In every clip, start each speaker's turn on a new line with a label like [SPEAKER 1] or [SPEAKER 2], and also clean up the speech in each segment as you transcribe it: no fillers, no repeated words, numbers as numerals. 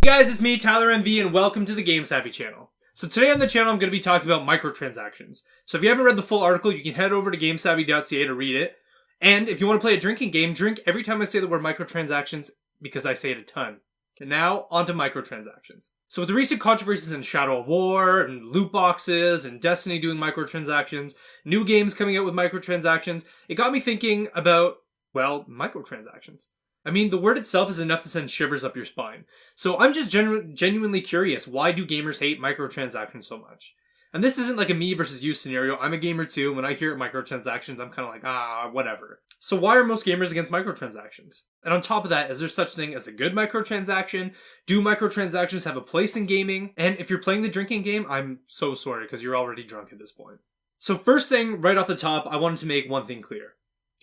[SPEAKER 1] guys, it's me, Tyler MV, and welcome to the Game Savvy channel. So today on the channel, I'm going to be talking about microtransactions. So if you haven't read the full article, you can head over to gamesavvy.ca to read it. And if you want to play a drinking game, drink every time I say the word microtransactions, because I say it a ton. And now, on to microtransactions. So with the recent controversies in Shadow of War, and loot boxes, and Destiny doing microtransactions, new games coming out with microtransactions, it got me thinking about, well, microtransactions. I mean, the word itself is enough to send shivers up your spine. So I'm just genuinely curious, why do gamers hate microtransactions so much? And this isn't like a me versus you scenario. I'm a gamer too, and when I hear microtransactions, I'm kind of like, whatever. So why are most gamers against microtransactions? And on top of that, is there such thing as a good microtransaction? Do microtransactions have a place in gaming? And if you're playing the drinking game, I'm so sorry, because you're already drunk at this point. So first thing, right off the top, I wanted to make one thing clear,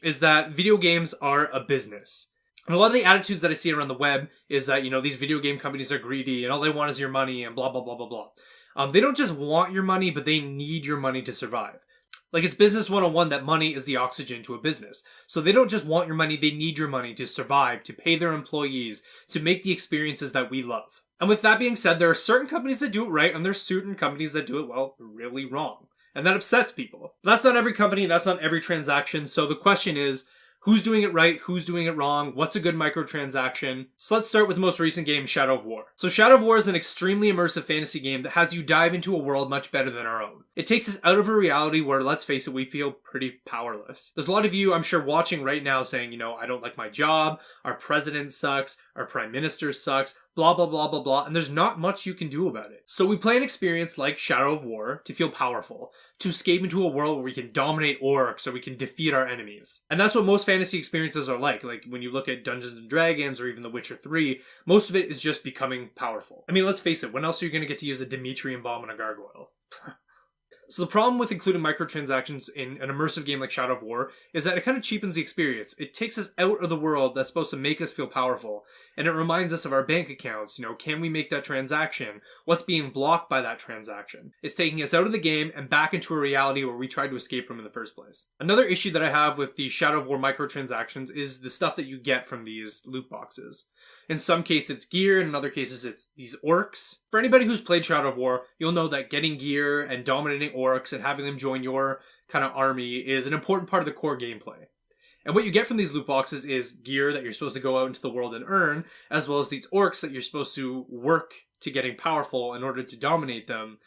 [SPEAKER 1] is that video games are a business. And a lot of the attitudes that I see around the web is that, these video game companies are greedy and all they want is your money and blah, blah, blah, blah, blah. They don't just want your money, but they need your money to survive. Like, it's business 101 that money is the oxygen to a business. So they don't just want your money, they need your money to survive, to pay their employees, to make the experiences that we love. And with that being said, there are certain companies that do it right and there's certain companies that do it, well, really wrong. And that upsets people. But that's not every company, that's not every transaction. So the question is, who's doing it right? Who's doing it wrong? What's a good microtransaction? So let's start with the most recent game, Shadow of War. So Shadow of War is an extremely immersive fantasy game that has you dive into a world much better than our own. It takes us out of a reality where, let's face it, we feel pretty powerless. There's a lot of you, I'm sure, watching right now saying, I don't like my job, our president sucks, our prime minister sucks, blah, blah, blah, blah, blah, and there's not much you can do about it. So we play an experience like Shadow of War to feel powerful, to escape into a world where we can dominate orcs or we can defeat our enemies. And that's what most fantasy experiences are like. Like when you look at Dungeons and Dragons or even The Witcher 3, most of it is just becoming powerful. I mean, let's face it, when else are you going to get to use a Demetrian bomb on a gargoyle? So the problem with including microtransactions in an immersive game like Shadow of War is that it kind of cheapens the experience. It takes us out of the world that's supposed to make us feel powerful, and it reminds us of our bank accounts. Can we make that transaction? What's being blocked by that transaction? It's taking us out of the game and back into a reality where we tried to escape from in the first place. Another issue that I have with the Shadow of War microtransactions is the stuff that you get from these loot boxes. In some cases it's gear, in other cases it's these orcs. For anybody who's played Shadow of War, you'll know that getting gear and dominating orcs and having them join your kind of army is an important part of the core gameplay. And what you get from these loot boxes is gear that you're supposed to go out into the world and earn, as well as these orcs that you're supposed to work to getting powerful in order to dominate them.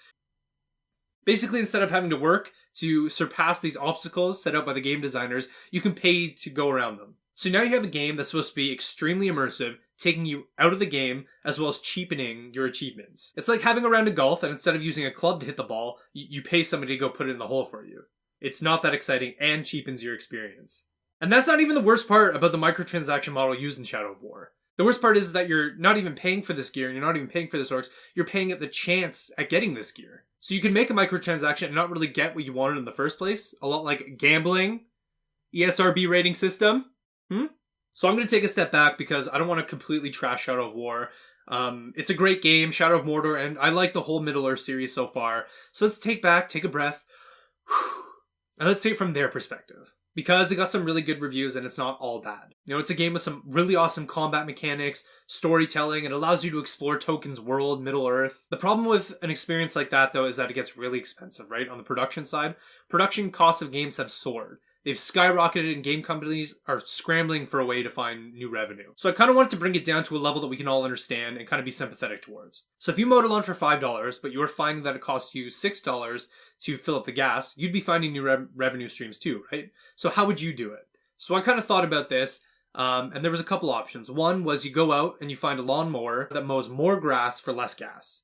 [SPEAKER 1] Basically, instead of having to work to surpass these obstacles set out by the game designers, you can pay to go around them. So now you have a game that's supposed to be extremely immersive, taking you out of the game, as well as cheapening your achievements. It's like having a round of golf, and instead of using a club to hit the ball, you pay somebody to go put it in the hole for you. It's not that exciting and cheapens your experience. And that's not even the worst part about the microtransaction model used in Shadow of War. The worst part is that you're not even paying for this gear, and you're not even paying for this orcs, you're paying at the chance at getting this gear. So you can make a microtransaction and not really get what you wanted in the first place, a lot like gambling, ESRB rating system. So I'm going to take a step back because I don't want to completely trash Shadow of War. It's a great game, Shadow of Mordor, and I like the whole Middle-earth series so far. So let's take a breath, and let's see it from their perspective. Because it got some really good reviews and it's not all bad. It's a game with some really awesome combat mechanics, storytelling, it allows you to explore Tolkien's world, Middle-earth. The problem with an experience like that, though, is that it gets really expensive, right? On the production side, production costs of games have soared. They've skyrocketed and game companies are scrambling for a way to find new revenue. So I kind of wanted to bring it down to a level that we can all understand and kind of be sympathetic towards. So if you mowed a lawn for $5, but you were finding that it cost you $6 to fill up the gas, you'd be finding new revenue streams too, right? So how would you do it? So I kind of thought about this, and there was a couple options. One was you go out and you find a lawnmower that mows more grass for less gas.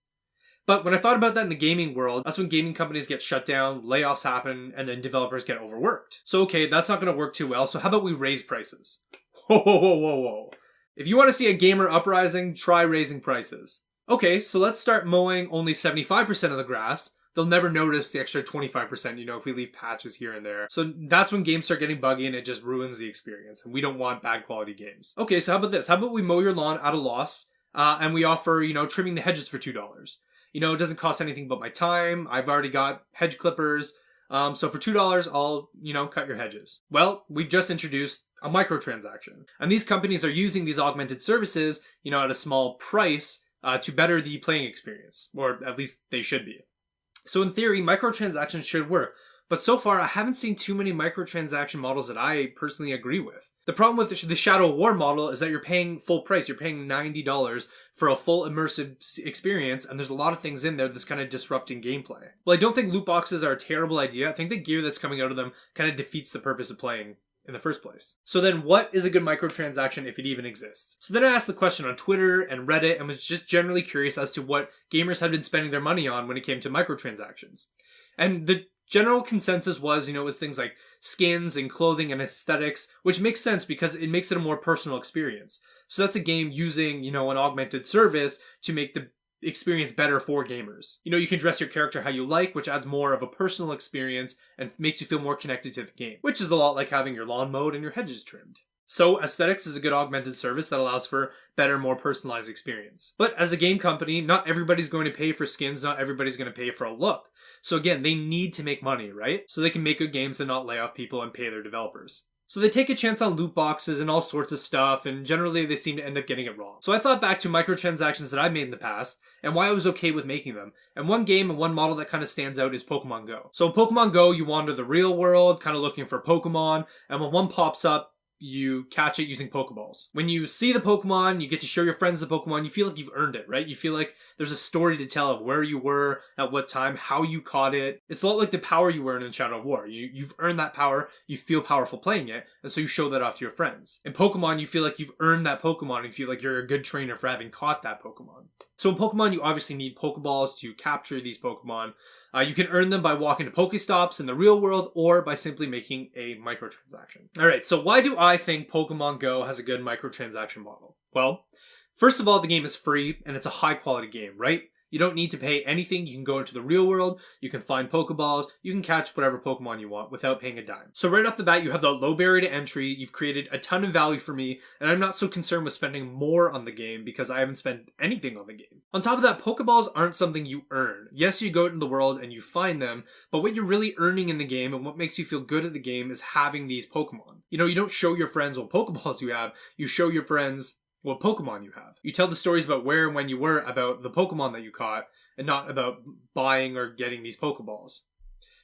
[SPEAKER 1] But when I thought about that in the gaming world, that's when gaming companies get shut down, layoffs happen, and then developers get overworked. So okay, that's not going to work too well, so how about we raise prices? Whoa. If you want to see a gamer uprising, try raising prices. Okay, so let's start mowing only 75% of the grass. They'll never notice the extra 25%, if we leave patches here and there. So that's when games start getting buggy and it just ruins the experience, and we don't want bad quality games. Okay, so how about this? How about we mow your lawn at a loss, and we offer, trimming the hedges for $2. It doesn't cost anything but my time. I've already got hedge clippers. So for $2, I'll, cut your hedges. Well, we've just introduced a microtransaction. And these companies are using these augmented services, at a small price to better the playing experience, or at least they should be. So in theory, microtransactions should work, but so far I haven't seen too many microtransaction models that I personally agree with. The problem with the Shadow of War model is that you're paying full price. You're paying $90 for a full immersive experience, and there's a lot of things in there that's kind of disrupting gameplay. Well, I don't think loot boxes are a terrible idea. I think the gear that's coming out of them kind of defeats the purpose of playing in the first place. So then what is a good microtransaction if it even exists? So then I asked the question on Twitter and Reddit and was just generally curious as to what gamers had been spending their money on when it came to microtransactions. And the general consensus was, it was things like skins and clothing and aesthetics, which makes sense because it makes it a more personal experience. So that's a game using, an augmented service to make the experience better for gamers. You can dress your character how you like, which adds more of a personal experience and makes you feel more connected to the game, which is a lot like having your lawn mowed and your hedges trimmed. So aesthetics is a good augmented service that allows for better, more personalized experience. But as a game company, not everybody's going to pay for skins, not everybody's going to pay for a look. So again, they need to make money, right? So they can make good games and not lay off people and pay their developers. So they take a chance on loot boxes and all sorts of stuff, and generally they seem to end up getting it wrong. So I thought back to microtransactions that I've made in the past, and why I was okay with making them. And one game and one model that kind of stands out is Pokemon Go. So in Pokemon Go, you wander the real world, kind of looking for Pokemon, and when one pops up, you catch it using Pokeballs. When you see the Pokemon, you get to show your friends the Pokemon, you feel like you've earned it, right? You feel like there's a story to tell of where you were, at what time, how you caught it. It's a lot like the power you earn in Shadow of War. You've earned that power, you feel powerful playing it, and so you show that off to your friends. In Pokemon, you feel like you've earned that Pokemon and feel like you're a good trainer for having caught that Pokemon. So in Pokemon, you obviously need Pokeballs to capture these Pokemon. You can earn them by walking to Pokestops in the real world or by simply making a microtransaction. Alright, so why do I think Pokemon Go has a good microtransaction model? Well, first of all, the game is free and it's a high quality game, right? You don't need to pay anything. You can go into the real world, you can find Pokeballs, you can catch whatever Pokemon you want without paying a dime. So right off the bat, you have the low barrier to entry, you've created a ton of value for me, and I'm not so concerned with spending more on the game because I haven't spent anything on the game. On top of that, Pokeballs aren't something you earn. Yes, you go into the world and you find them, but what you're really earning in the game and what makes you feel good at the game is having these Pokemon. You don't show your friends what Pokeballs you have, you show your friends what Pokemon you have. You tell the stories about where and when you were about the Pokemon that you caught, and not about buying or getting these Pokeballs.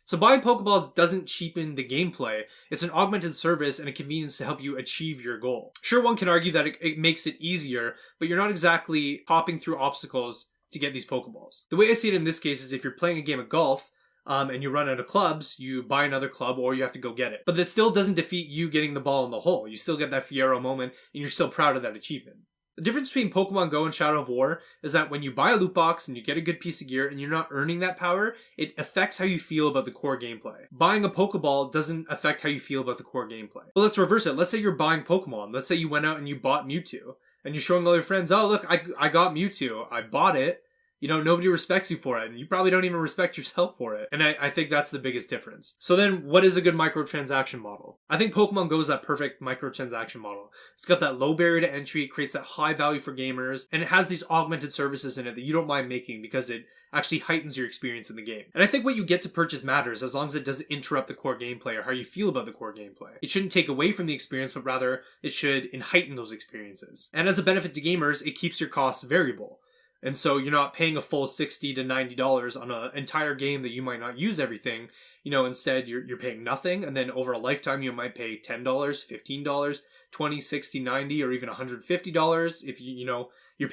[SPEAKER 1] So buying Pokeballs doesn't cheapen the gameplay. It's an augmented service and a convenience to help you achieve your goal. Sure, one can argue that it makes it easier, but you're not exactly hopping through obstacles to get these Pokeballs. The way I see it in this case is if you're playing a game of golf, and you run out of clubs, you buy another club or you have to go get it. But that still doesn't defeat you getting the ball in the hole. You still get that Fiero moment and you're still proud of that achievement. The difference between Pokemon Go and Shadow of War is that when you buy a loot box and you get a good piece of gear and you're not earning that power, it affects how you feel about the core gameplay. Buying a Pokeball doesn't affect how you feel about the core gameplay. But let's reverse it. Let's say you're buying Pokemon. Let's say you went out and you bought Mewtwo and you're showing all your friends, oh look, I got Mewtwo. I bought it. Nobody respects you for it, and you probably don't even respect yourself for it. And I think that's the biggest difference. So then, what is a good microtransaction model? I think Pokemon Go is that perfect microtransaction model. It's got that low barrier to entry, it creates that high value for gamers, and it has these augmented services in it that you don't mind making because it actually heightens your experience in the game. And I think what you get to purchase matters as long as it doesn't interrupt the core gameplay or how you feel about the core gameplay. It shouldn't take away from the experience, but rather it should heighten those experiences. And as a benefit to gamers, it keeps your costs variable. And so you're not paying a full $60 to $90 on an entire game that you might not use everything. Instead you're paying nothing. And then over a lifetime, you might pay $10, $15, $20, $60, $90, or even $150 if you're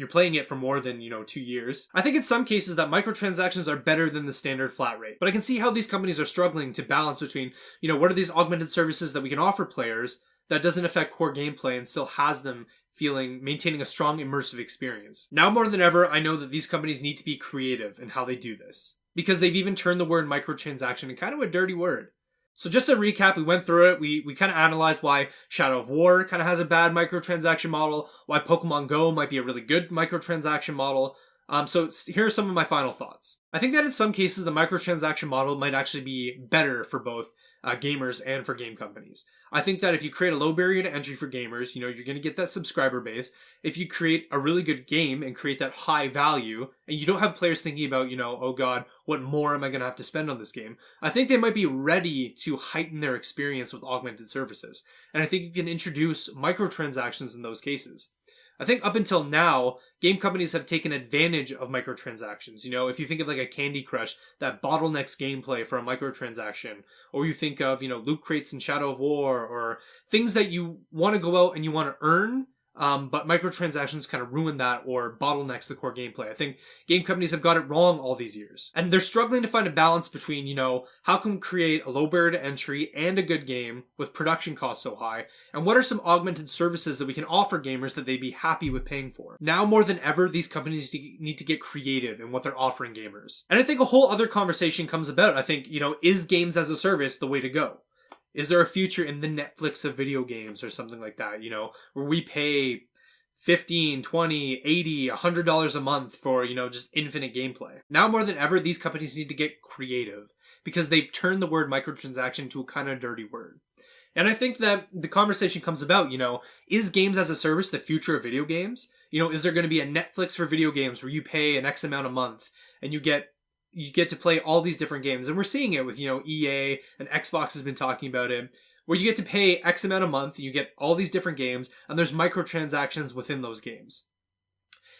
[SPEAKER 1] playing it for more than, 2 years. I think in some cases that microtransactions are better than the standard flat rate. But I can see how these companies are struggling to balance between, what are these augmented services that we can offer players that doesn't affect core gameplay and still has them maintaining a strong immersive experience. Now more than ever, I know that these companies need to be creative in how they do this, because they've even turned the word microtransaction into kind of a dirty word. So just to recap, we went through it, we kind of analyzed why Shadow of War kind of has a bad microtransaction model, why Pokemon Go might be a really good microtransaction model. So here are some of my final thoughts. I think that in some cases the microtransaction model might actually be better for both gamers and for game companies. I think that if you create a low barrier to entry for gamers, you're going to get that subscriber base. If you create a really good game and create that high value, and you don't have players thinking about, oh god, what more am I going to have to spend on this game? I think they might be ready to heighten their experience with augmented services. And I think you can introduce microtransactions in those cases. I think up until now, game companies have taken advantage of microtransactions. You know, if you think of like a Candy Crush that bottlenecks gameplay for a microtransaction, or you think of, you know, loot crates in Shadow of War, or things that you want to go out and you want to earn, but microtransactions kind of ruin that or bottlenecks the core gameplay. I think game companies have got it wrong all these years. And they're struggling to find a balance between, you know, how can we create a low barrier to entry and a good game with production costs so high? And what are some augmented services that we can offer gamers that they'd be happy with paying for? Now more than ever, these companies need to get creative in what they're offering gamers. And I think a whole other conversation comes about. I think, you know, is games as a service the way to go? Is there a future in the Netflix of video games or something like that, you know, where we pay $15, $20, $80, $100 a month for, you know, just infinite gameplay? Now more than ever, these companies need to get creative because they've turned the word microtransaction to a kind of dirty word. And I think that the conversation comes about, you know, is games as a service the future of video games? You know, is there going to be a Netflix for video games where you pay an X amount a month and you get to play all these different games? And we're seeing it with, you know, EA, and Xbox has been talking about it, where you get to pay X amount a month and you get all these different games and there's microtransactions within those games.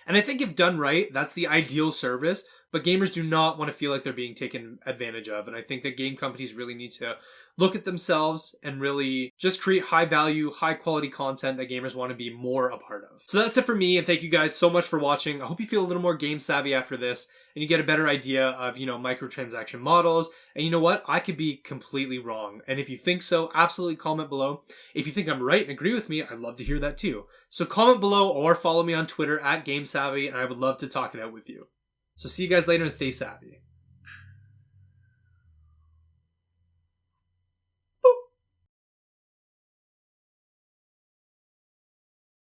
[SPEAKER 1] And I think if done right, that's the ideal service, but gamers do not want to feel like they're being taken advantage of. And I think that game companies really need to look at themselves and really just create high value, high quality content that gamers want to be more a part of. So that's it for me, and thank you guys so much for watching. I hope you feel a little more game savvy after this and you get a better idea of, you know, microtransaction models. And you know what? I could be completely wrong. And if you think so, absolutely comment below. If you think I'm right and agree with me, I'd love to hear that too. So comment below or follow me on Twitter @GameSavvy, and I would love to talk it out with you. So see you guys later and stay savvy.